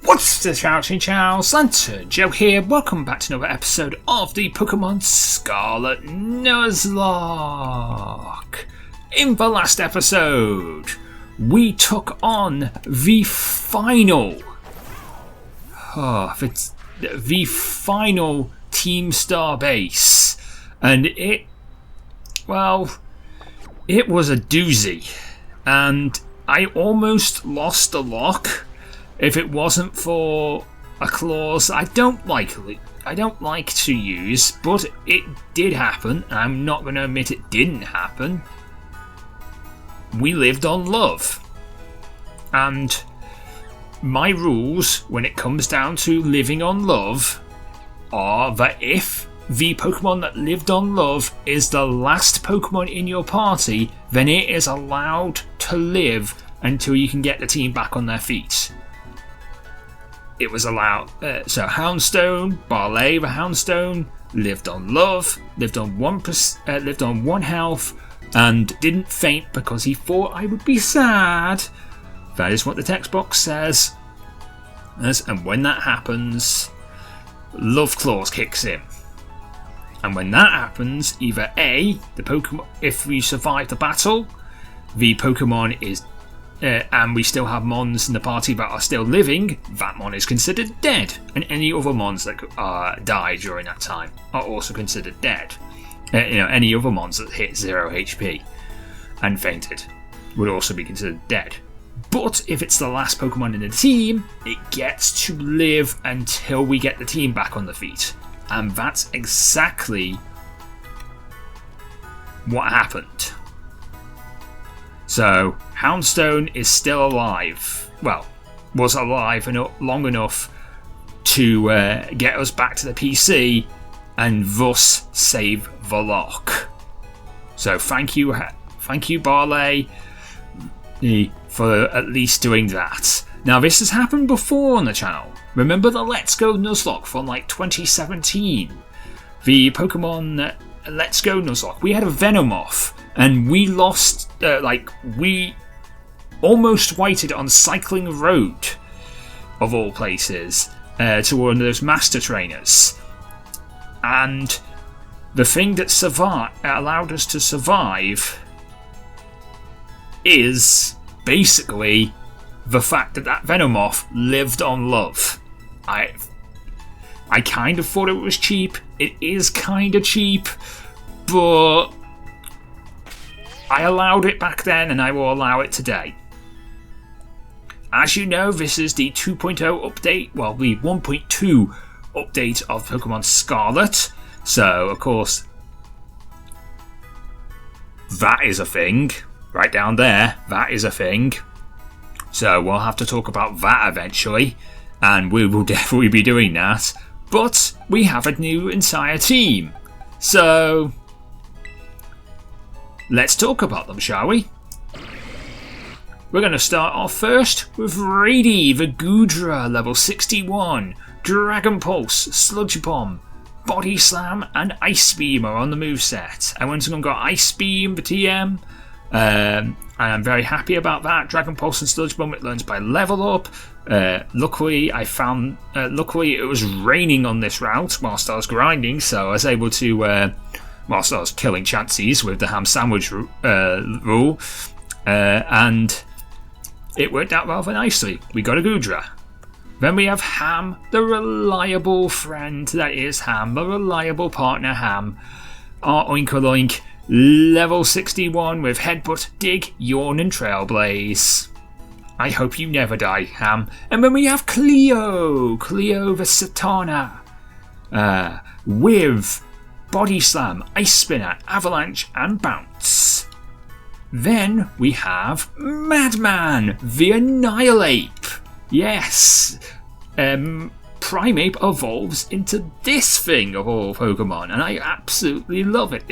What's the chow, Chinchow? LanturnJoe here. Welcome back to another episode of the Pokémon Scarlet Nuzlocke. In the last episode, we took on the final Team Star base, and it was a doozy, and I almost lost the lock if it wasn't for a clause I don't like to use, but it did happen. I'm not going to admit it didn't happen. We lived on love, and my rules when it comes down to living on love are that if the Pokemon that lived on love is the last Pokemon in your party, then it is allowed to live until you can get the team back on their feet. It was allowed. So Houndstone, Barley, the Houndstone, lived on love, lived on 1 health, and didn't faint because he thought I would be sad. That is what the text box says. And when that happens, Love Clause kicks in. And when that happens, either A, the Pokemon, if we survive the battle, the Pokemon is, and we still have Mons in the party that are still living, that Mon is considered dead. And any other Mons that die during that time are also considered dead. Any other Mons that hit 0 HP and fainted would also be considered dead. But if it's the last Pokemon in the team, it gets to live until we get the team back on the feet. And that's exactly what happened. So, Houndstone is still alive. Well, was alive long enough to get us back to the PC and thus save the lock. So thank you Barley, for at least doing that. Now this has happened before on the channel. Remember the Let's Go Nuzlocke from 2017? The Pokemon Let's Go Nuzlocke. We had a Venomoth and we lost, we almost waited on Cycling Road, of all places, to one of those Master Trainers. And the thing that allowed us to survive is basically the fact that Venomoth lived on love. I kind of thought it was cheap. It is kind of cheap, but I allowed it back then and I will allow it today. As you know, this is the 2.0 update, well, the 1.2 update of Pokemon Scarlet. So, of course, that is a thing. Right down there, that is a thing. So we'll have to talk about that eventually, and we will definitely be doing that. But we have a new entire team. So let's talk about them, shall we? We're going to start off first with Rady, the Goodra, level 61. Dragon Pulse, Sludge Bomb, Body Slam, and Ice Beam are on the moveset. I went and got Ice Beam, the TM. And I'm very happy about that. Dragon Pulse and Sludge Bomb, it learns by level up. Luckily it was raining on this route whilst I was grinding, so I was able to, whilst I was killing chances with the ham sandwich rule, and it worked out rather nicely. We got a Goodra. Then we have Ham, the reliable friend that is Ham, the reliable partner Ham. Our Oinkoloink, level 61 with Headbutt, Dig, Yawn and Trailblaze. I hope you never die, Ham. And then we have Cleo the Satana, with Body Slam, Ice Spinner, Avalanche and Bounce. Then we have Madman, the Annihilate. Yes, Primeape evolves into this thing of all Pokemon, and I absolutely love it.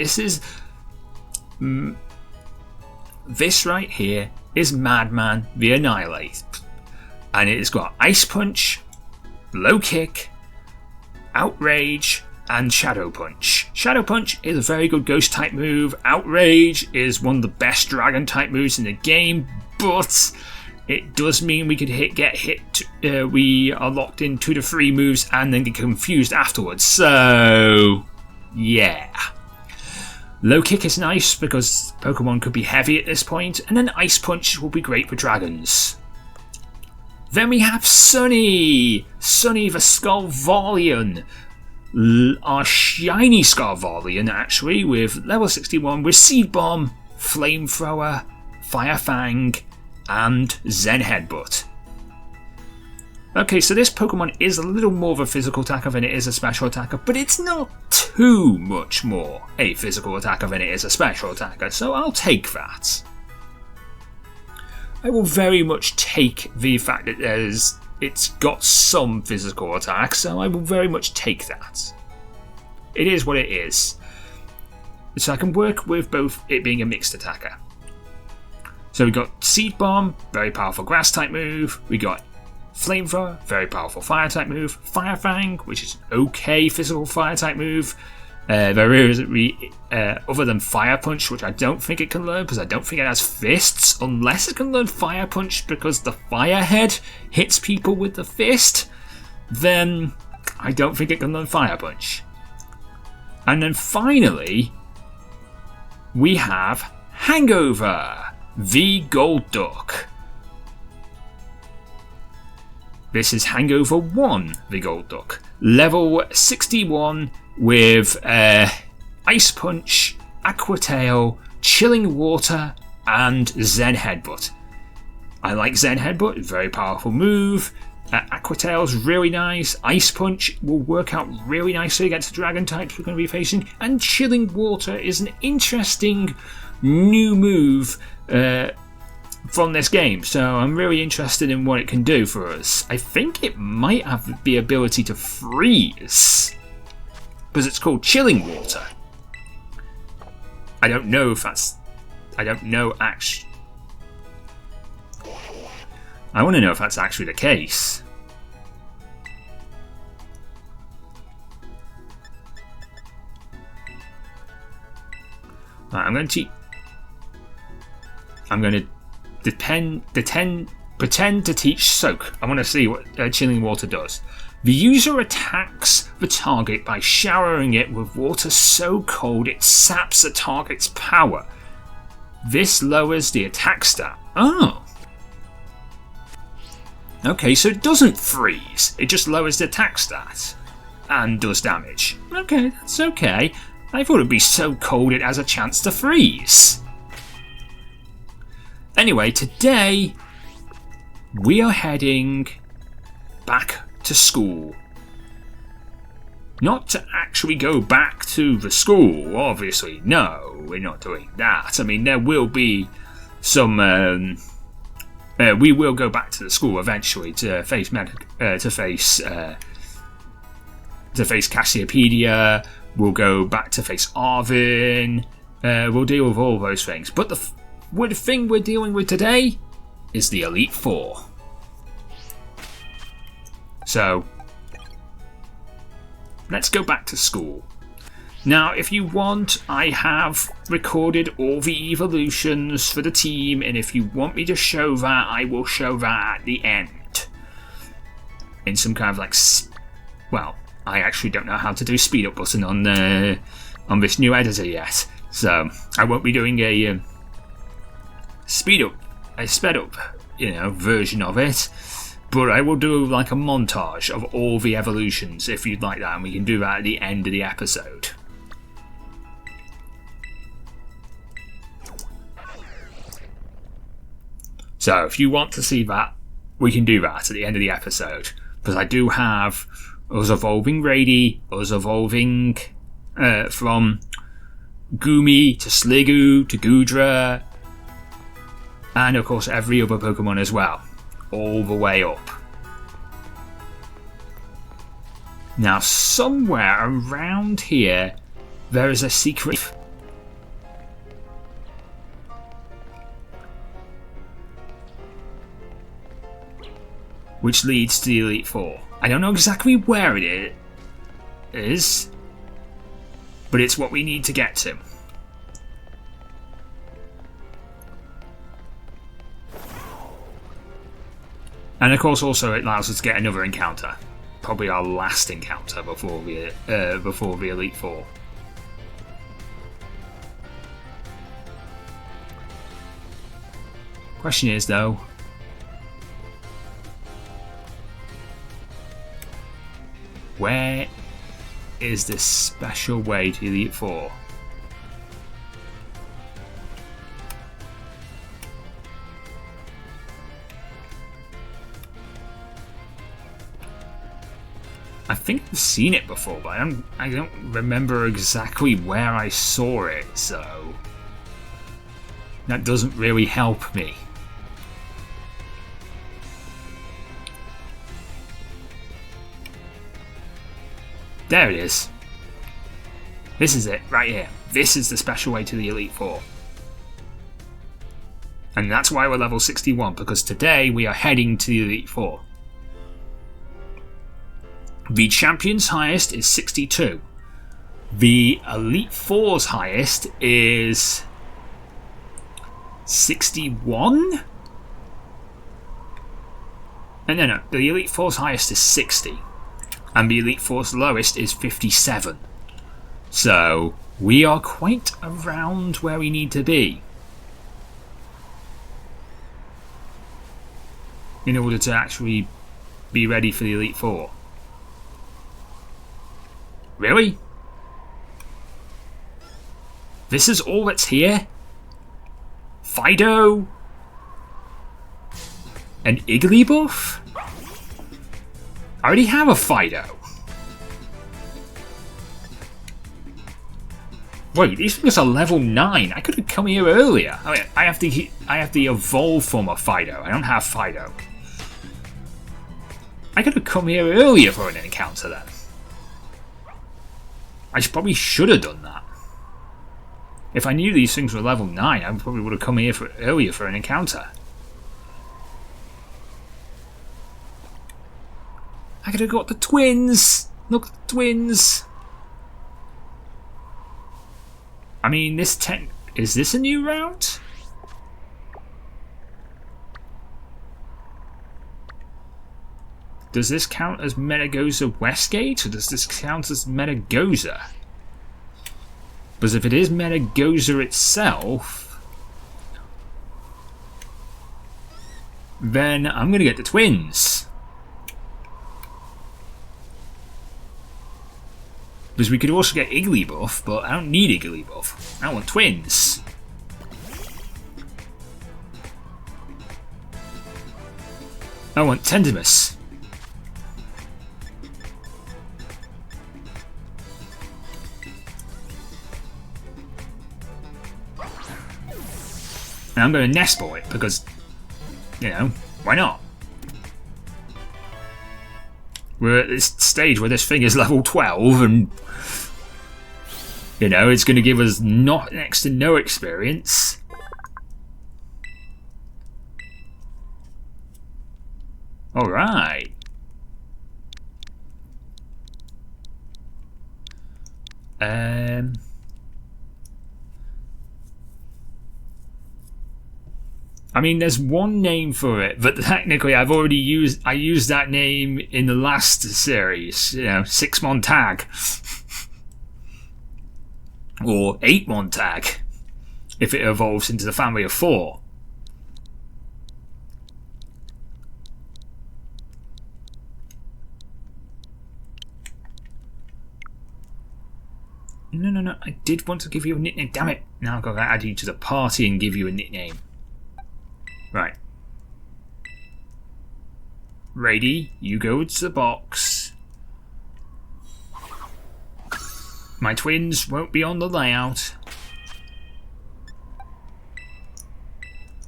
This right here is Madman the Annihilate, and it's got Ice Punch, Low Kick, Outrage, and Shadow Punch. Shadow Punch is a very good Ghost type move. Outrage is one of the best Dragon type moves in the game, but it does mean we could get hit. We are locked in 2 to 3 moves and then get confused afterwards. So, yeah. Low kick is nice because Pokemon could be heavy at this point, and then Ice Punch will be great for dragons. Then we have Sunny! Sunny the Scarvalian. Our shiny Scarvalian, actually, with level 61 with Seed Bomb, Flamethrower, Fire Fang, and Zen Headbutt. Okay, so this Pokemon is a little more of a physical attacker than it is a special attacker, but it's not too much more a physical attacker than it is a special attacker, so I'll take that. I will very much take the fact that it's got some physical attack, so I will very much take that. It is what it is. So I can work with both it being a mixed attacker. So we got Seed Bomb, very powerful grass type move. We got Flamethrower, very powerful fire type move. Fire Fang, which is an okay physical fire type move. There is other than Fire Punch, which I don't think it can learn because I don't think it has fists, unless it can learn Fire Punch because the Fire Head hits people with the fist. Then I don't think it can learn Fire Punch. And then finally, we have Hangover, the Gold Duck. This is Hangover 1, the Gold Duck. Level 61 with Ice Punch, Aqua Tail, Chilling Water, and Zen Headbutt. I like Zen Headbutt, very powerful move. Aqua Tail's really nice. Ice Punch will work out really nicely against the dragon types we're going to be facing. And Chilling Water is an interesting new move from this game, so I'm really interested in what it can do for us. I think it might have the ability to freeze, because it's called Chilling Water. I don't know if that's... I don't know actually... I want to know if that's actually the case. Right, I'm going to pretend to teach Soak. I want to see what Chilling Water does. The user attacks the target by showering it with water so cold it saps the target's power. This lowers the attack stat. Oh. Okay, so it doesn't freeze. It just lowers the attack stat. And does damage. Okay, that's okay. I thought it'd be so cold it has a chance to freeze. Anyway, today we are heading back to school. Not to actually go back to the school, obviously. No, we're not doing that. I mean, there will be some... we will go back to the school eventually to face Cassiopeia. We'll go back to face Arvin. We'll deal with all those things. But the thing we're dealing with today is the Elite Four. So, let's go back to school. Now, if you want, I have recorded all the evolutions for the team, and if you want me to show that, I will show that at the end. In some kind of like... Well, I actually don't know how to do speed up button on this new editor yet. So, I won't be doing a sped up, version of it. But I will do like a montage of all the evolutions if you'd like that, and we can do that at the end of the episode. So if you want to see that, we can do that at the end of the episode. Because I do have us evolving Rady, us evolving from Gumi to Sliggoo to Goodra, and of course every other Pokemon as well. All the way up. Now, somewhere around here, there is a secret. Which leads to the Elite Four. I don't know exactly where it is, but it's what we need to get to. And of course also it allows us to get another encounter. Probably our last encounter before the Elite Four. Question is though, where is this special way to Elite Four? I think I've seen it before, but I don't remember exactly where I saw it, so that doesn't really help me. There it is. This is it, right here. This is the special way to the Elite Four. And that's why we're level 61, because today we are heading to the Elite Four. The champion's highest is 62. The Elite Four's highest is 61? No. The Elite Four's highest is 60. And the Elite Four's lowest is 57. So, we are quite around where we need to be in order to actually be ready for the Elite Four. Really? This is all that's here? Fido? An Igglybuff? I already have a Fido. Wait, these things are level 9. I could have come here earlier. I mean, I have to evolve from a Fido. I don't have Fido. I could have come here earlier for an encounter then. I probably should have done that. If I knew these things were level 9, I probably would have come here earlier for an encounter. I could have got the twins! Look, the twins! I mean, is this a new route? Does this count as Metagoza Westgate, or does this count as Metagoza? Because if it is Metagoza itself, then I'm going to get the twins. Because we could also get Igglybuff, but I don't need Igglybuff. I want twins. I want Tendimus. And I'm going to nest ball it because, you know, why not? We're at this stage where this thing is level 12 and, you know, it's going to give us next to no experience. Alright. I mean, there's one name for it, but technically I used that name in the last series, you know, 6-mon tag. Or 8-mon tag, if it evolves into the family of 4. No, I did want to give you a nickname, damn it. Now I've got to add you to the party and give you a nickname. Right. Ready, you go to the box. My twins won't be on the layout.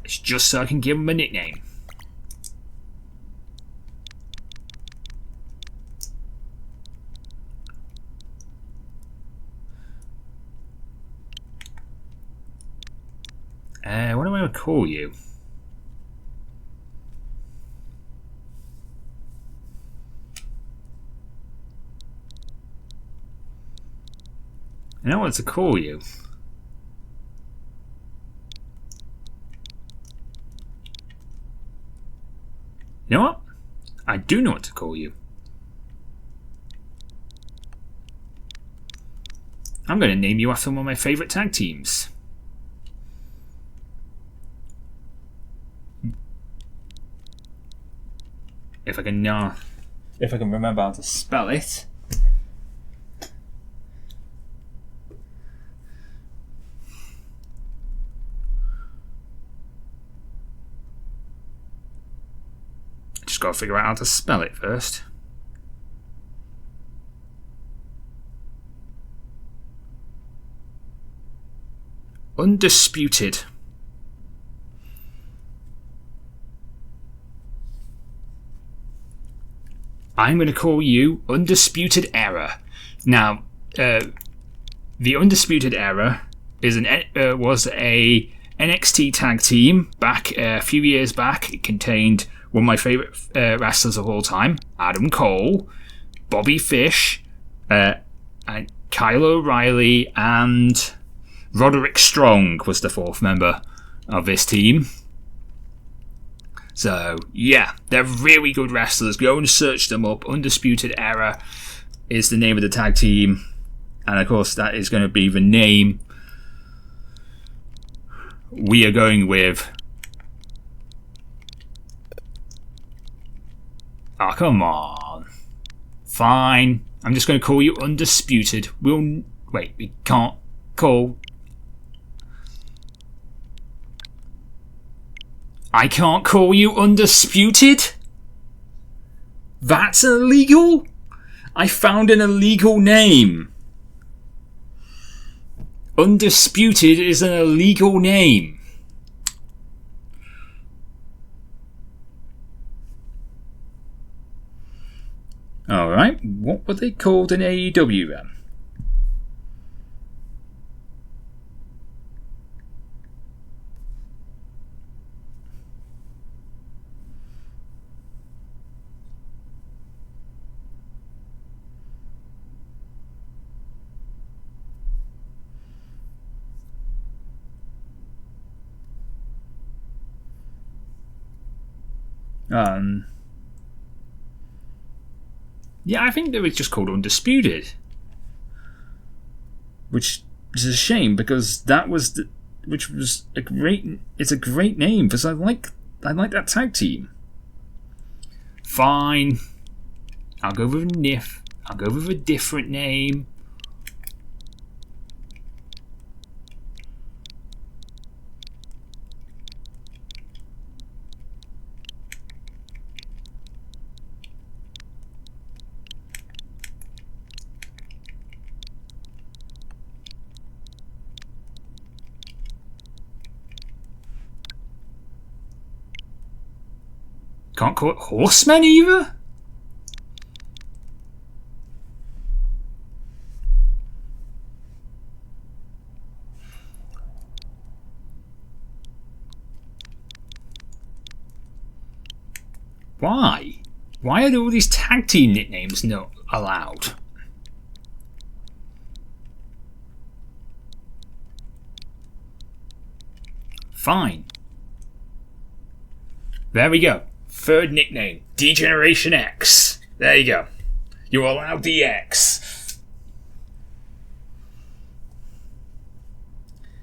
It's just so I can give them a nickname. What do I want to call you? I know what to call you. You know what? do know what to call you. I'm going to name you after one of my favourite tag teams. If I can remember how to spell it. Just got to figure out how to spell it first. Undisputed. I'm going to call you Undisputed Era. Now, the Undisputed Era was a NXT tag team back a few years back. It contained one of my favourite wrestlers of all time, Adam Cole, Bobby Fish, and Kyle O'Reilly, and Roderick Strong was the fourth member of this team. So, yeah, they're really good wrestlers. Go and search them up. Undisputed Era is the name of the tag team. And, of course, that is going to be the name we are going with. Oh, come on. Fine. I'm just going to call you Undisputed. We can't call... I can't call you Undisputed? That's illegal? I found an illegal name. Undisputed is an illegal name. Alright, what were they called in AEW then? Yeah, I think they were just called Undisputed, which is a shame because it's a great name because I like that tag team. Fine, I'll go with Nif. I'll go with a different name. Can't call it Horsemen either? Why? Why are all these tag team nicknames not allowed? Fine. There we go. Third nickname, D-Generation X. There you go. You're allowed DX.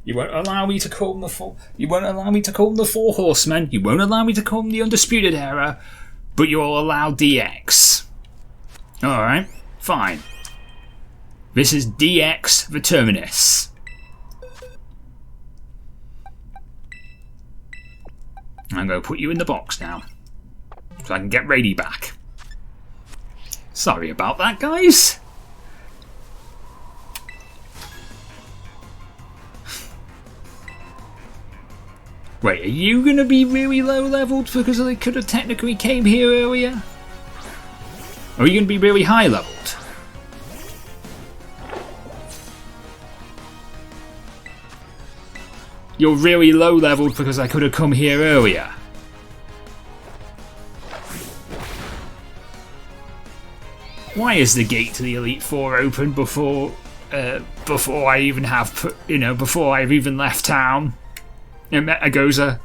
You won't allow me to call them the four. You won't allow me to call them the Four Horsemen. You won't allow me to call them the Undisputed Era. But you're allowed DX. All right, fine. This is DX the Terminus. I'm going to put you in the box now, so I can get Rady back. Sorry about that, guys. Wait, are you going to be really low leveled because they could have technically came here earlier? Or are you going to be really high leveled? You're really low leveled because I could have come here earlier. Why is the gate to the Elite Four open before I even have, before I've even left town? Met Agoza.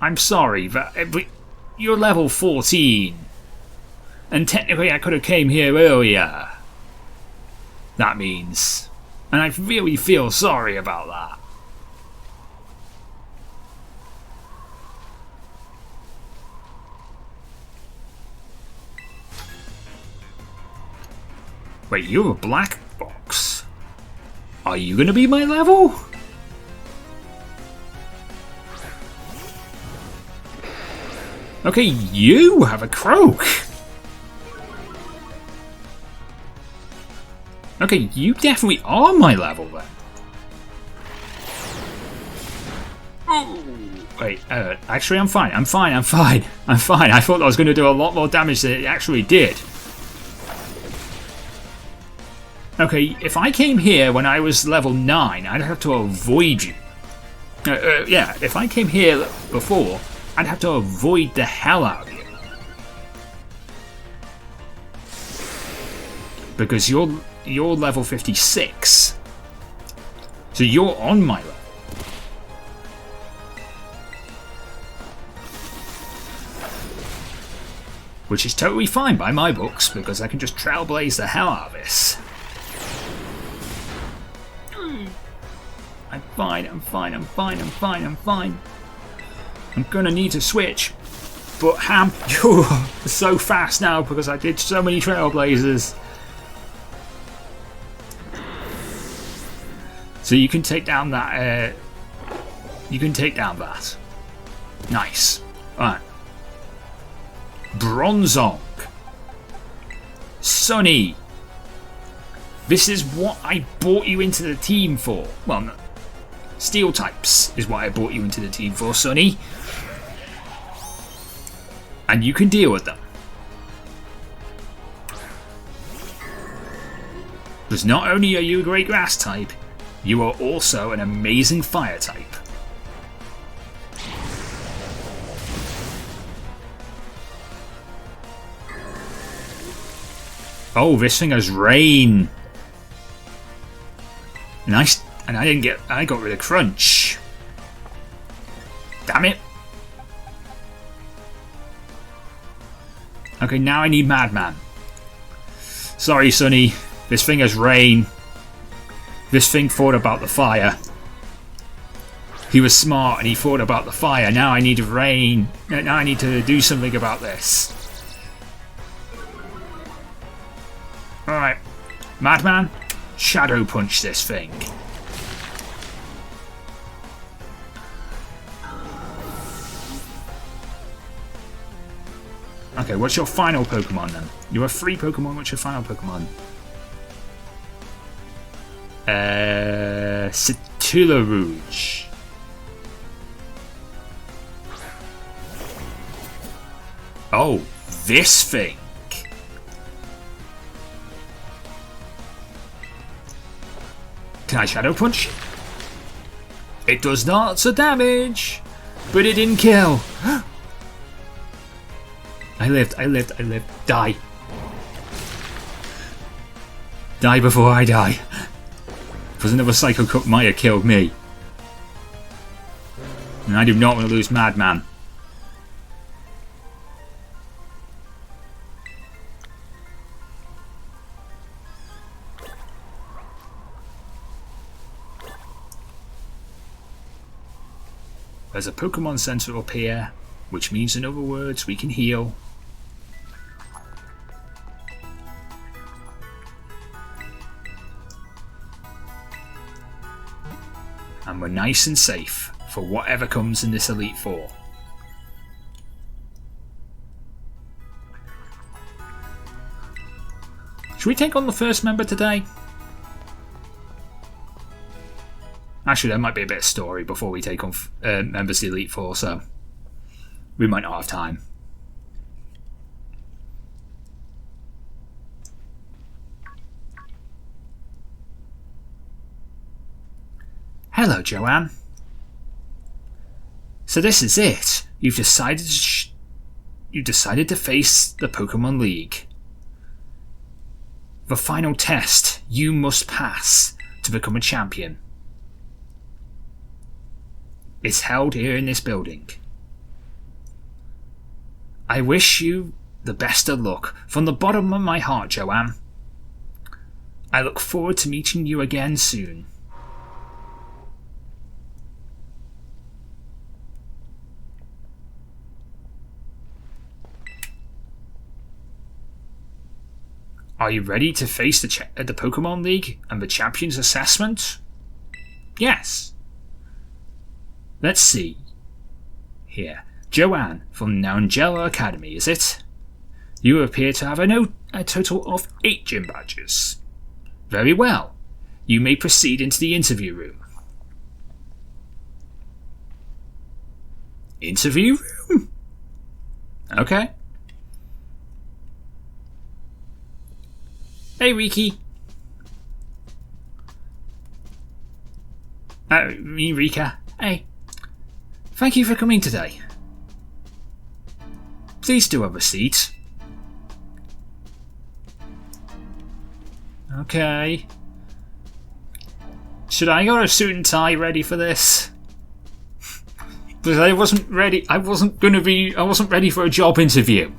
I'm sorry, but you're level 14. And technically I could have came here earlier. That means. And I really feel sorry about that. Wait, you're a black box. Are you gonna be my level? Okay, you have a croak. Okay, you definitely are my level then. Oh, wait, actually I'm fine. I thought I was going to do a lot more damage than it actually did. Okay, if I came here when I was level 9, I'd have to avoid you. Yeah, if I came here before, I'd have to avoid the hell out of you. Because you're level 56. So you're on my level. Which is totally fine by my books, because I can just trailblaze the hell out of this. I'm fine. I'm gonna need to switch. But Ham, you're so fast now because I did so many trailblazers. So you can take down that. Nice. Alright. Bronzong. Sonny. This is what I brought you into the team for. Well, no. Steel types is what I brought you into the team for, Sonny. And you can deal with them. Because not only are you a great grass type, you are also an amazing fire type. Oh, this thing has rain. Nice. And I got rid of Crunch. Damn it. Okay, now I need Madman. Sorry, Sonny. This thing has rain. This thing thought about the fire. He was smart and he thought about the fire. Now I need rain. Now I need to do something about this. Alright. Madman, Shadow Punch this thing. Okay, what's your final Pokemon then? You're a free Pokemon, what's your final Pokemon? Rouge. Oh, this thing. Can I Shadow Punch? It does lots of damage, but it didn't kill. I lived. Die. Die before I die. Because another Psycho Cup might have killed me. And I do not want to lose Madman. There's a Pokemon Center up here, which means in other words we can heal. And we're nice and safe for whatever comes in this Elite Four. Should we take on the first member today? Actually, there might be a bit of story before we take on members of the Elite Four, so we might not have time. Hello, Joanne. So this is it. You've decided to face the Pokemon League. The final test you must pass to become a champion. It's held here in this building. I wish you the best of luck from the bottom of my heart, Joanne. I look forward to meeting you again soon. Are you ready to face the Pokémon League and the Champions Assessment? Yes. Let's see. Here. Joanne from LanturnJoe Academy, is it? You appear to have a total of 8 gym badges. Very well. You may proceed into the interview room. Interview room? Okay. Hey, Riki. Me, Rika. Hey. Thank you for coming today. Please do have a seat. Okay. Should I got a suit and tie ready for this? Because I wasn't ready. I wasn't ready for a job interview.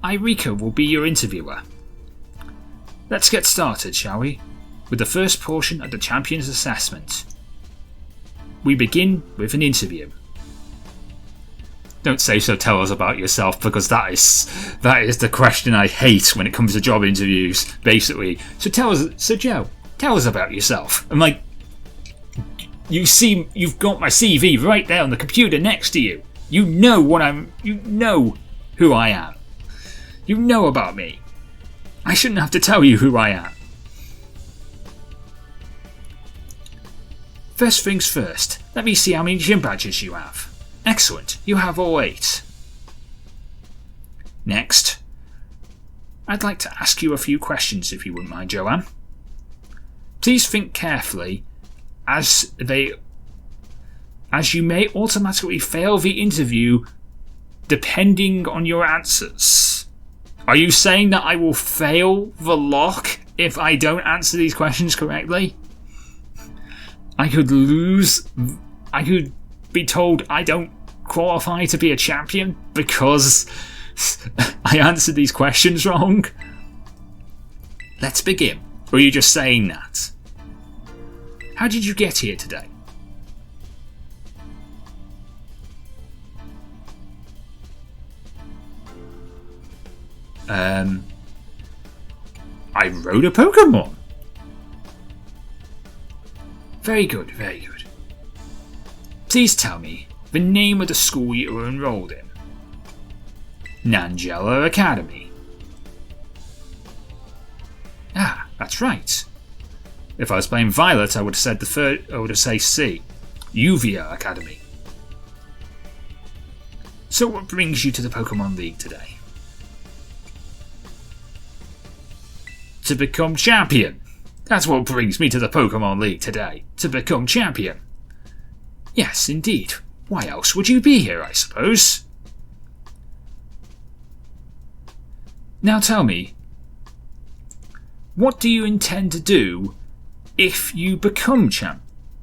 Rika will be your interviewer. Let's get started, shall we? With the first portion of the Champions Assessment. We begin with an interview. Don't say so, tell us about yourself, because that is the question I hate when it comes to job interviews, basically. So Joe, tell us about yourself. I'm like, you've got my CV right there on the computer next to you. You know who I am. You know about me. I shouldn't have to tell you who I am. First things first, let me see how many gym badges you have. Excellent, you have all 8. Next, I'd like to ask you a few questions if you wouldn't mind, Joanne. Please think carefully as you may automatically fail the interview depending on your answers. Are you saying that I will fail the lock if I don't answer these questions correctly? I could lose. I could be told I don't qualify to be a champion because I answered these questions wrong. Let's begin. Or are you just saying that? How did you get here today? I rode a Pokémon. Very good, very good. Please tell me the name of the school you were enrolled in. LanturnJoe Academy. Ah, that's right. If I was playing Violet, I would have said said C. Uvia Academy. So what brings you to the Pokémon League today? To become champion. That's what brings me to the Pokémon League today. To become champion. Yes, indeed. Why else would you be here, I suppose? Now tell me, what do you intend to do if you become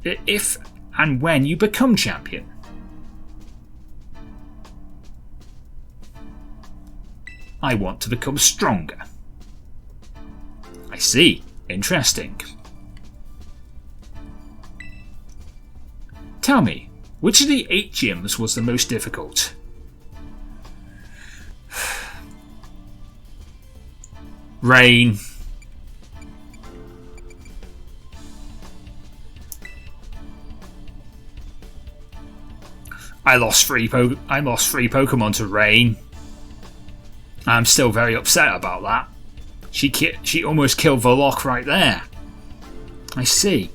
if and when you become champion? I want to become stronger. I see. Interesting. Tell me, which of the 8 gyms was the most difficult? Rain. I lost three Pokemon to Rain. I'm still very upset about that. She almost killed the lock right there. I see.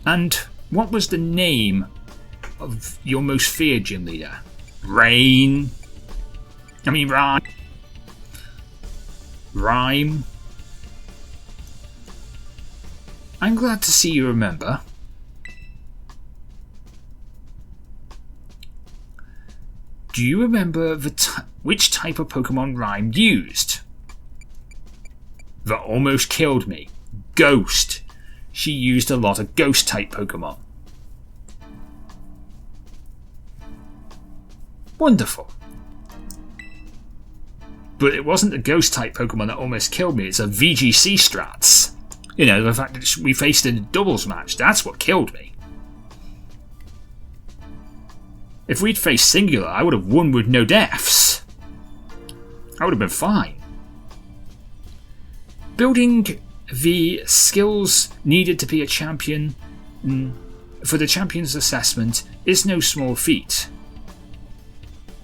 And what was the name of your most feared gym leader? Rhyme. I'm glad to see you remember. Do you remember which type of Pokemon Rhyme used? That almost killed me. Ghost. She used a lot of Ghost type Pokemon. Wonderful. But it wasn't the ghost-type Pokemon that almost killed me, it's a VGC strats. You know, the fact that we faced in a doubles match, that's what killed me. If we'd faced singular, I would have won with no deaths. I would have been fine. Building the skills needed to be a champion for the champion's assessment is no small feat.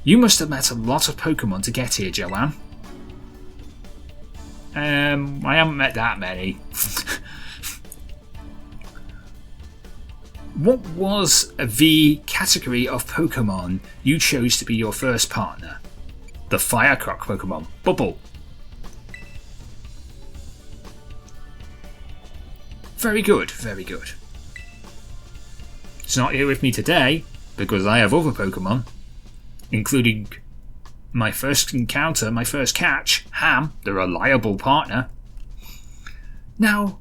You must have met a lot of Pokemon to get here, Joanne. I haven't met that many. What was the category of Pokemon you chose to be your first partner? The Firecroc Pokemon. Bubble. Very good, very good. It's not here with me today because I have other Pokemon, including my first encounter, my first catch, Ham, the reliable partner. Now,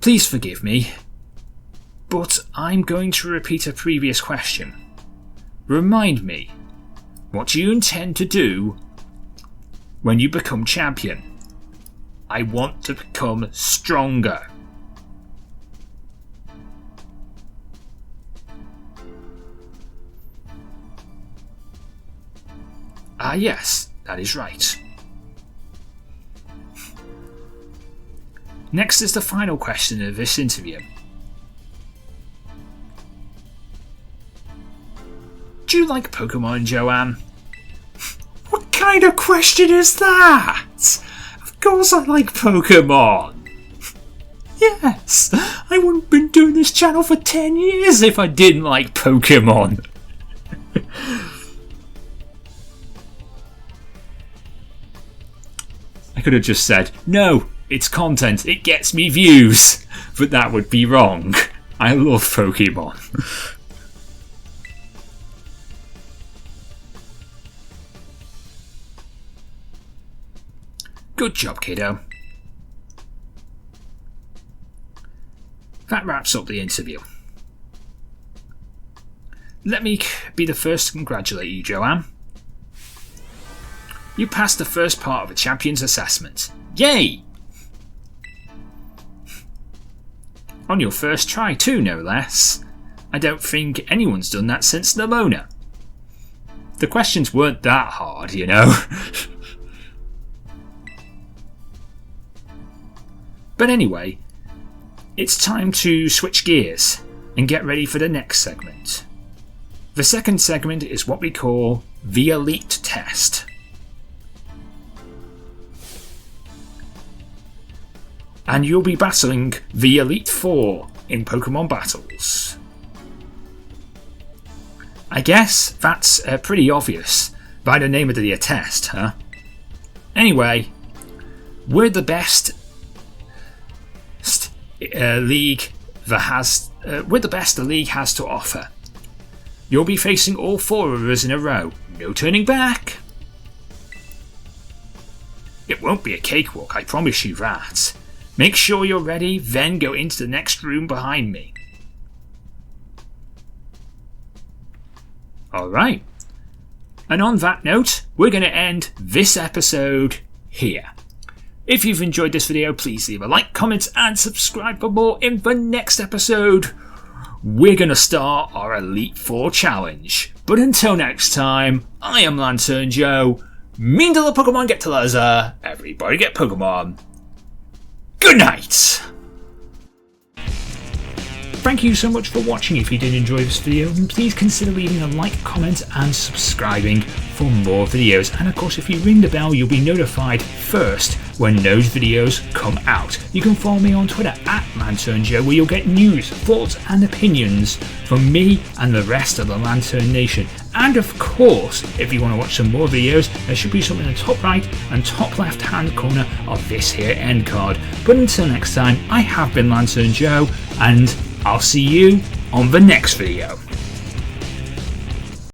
please forgive me, but I'm going to repeat a previous question. Remind me, what do you intend to do when you become champion? I want to become stronger. Ah, yes, that is right. Next is the final question of this interview. Do you like Pokemon, Joanne? What kind of question is that? Of course I like Pokemon. Yes, I wouldn't have been doing this channel for 10 years if I didn't like Pokemon. I could have just said, no, it's content, it gets me views. But that would be wrong. I love Pokemon. Good job, kiddo. That wraps up the interview. Let me be the first to congratulate you, Joanne. You passed the first part of a champion's assessment. Yay! On your first try too, no less. I don't think anyone's done that since Nemona. The questions weren't that hard, you know. But anyway, it's time to switch gears and get ready for the next segment. The second segment is what we call the Elite Test. And you'll be battling the Elite Four in Pokemon battles. I guess that's pretty obvious by the name of the test, huh? Anyway, we're the best league the league has to offer. You'll be facing all four of us in a row. No turning back. It won't be a cakewalk, I promise you that. Make sure you're ready, then go into the next room behind me. Alright. And on that note, we're going to end this episode here. If you've enjoyed this video, please leave a like, comment and subscribe for more. In the next episode, we're going to start our Elite Four challenge. But until next time, I am LanturnJoe. Mean to the Pokemon, get to Lazar. Everybody get Pokemon. Good night! Thank you so much for watching. If you did enjoy this video, then please consider leaving a like, comment and subscribing for more videos. And of course, if you ring the bell, you'll be notified first when those videos come out. You can follow me on Twitter @LanturnJoe, where you'll get news, thoughts and opinions from me and the rest of the Lantern Nation. And of course, if you want to watch some more videos, there should be some in the top right and top left hand corner of this here end card. But until next time, I have been LanturnJoe, and I'll see you on the next video.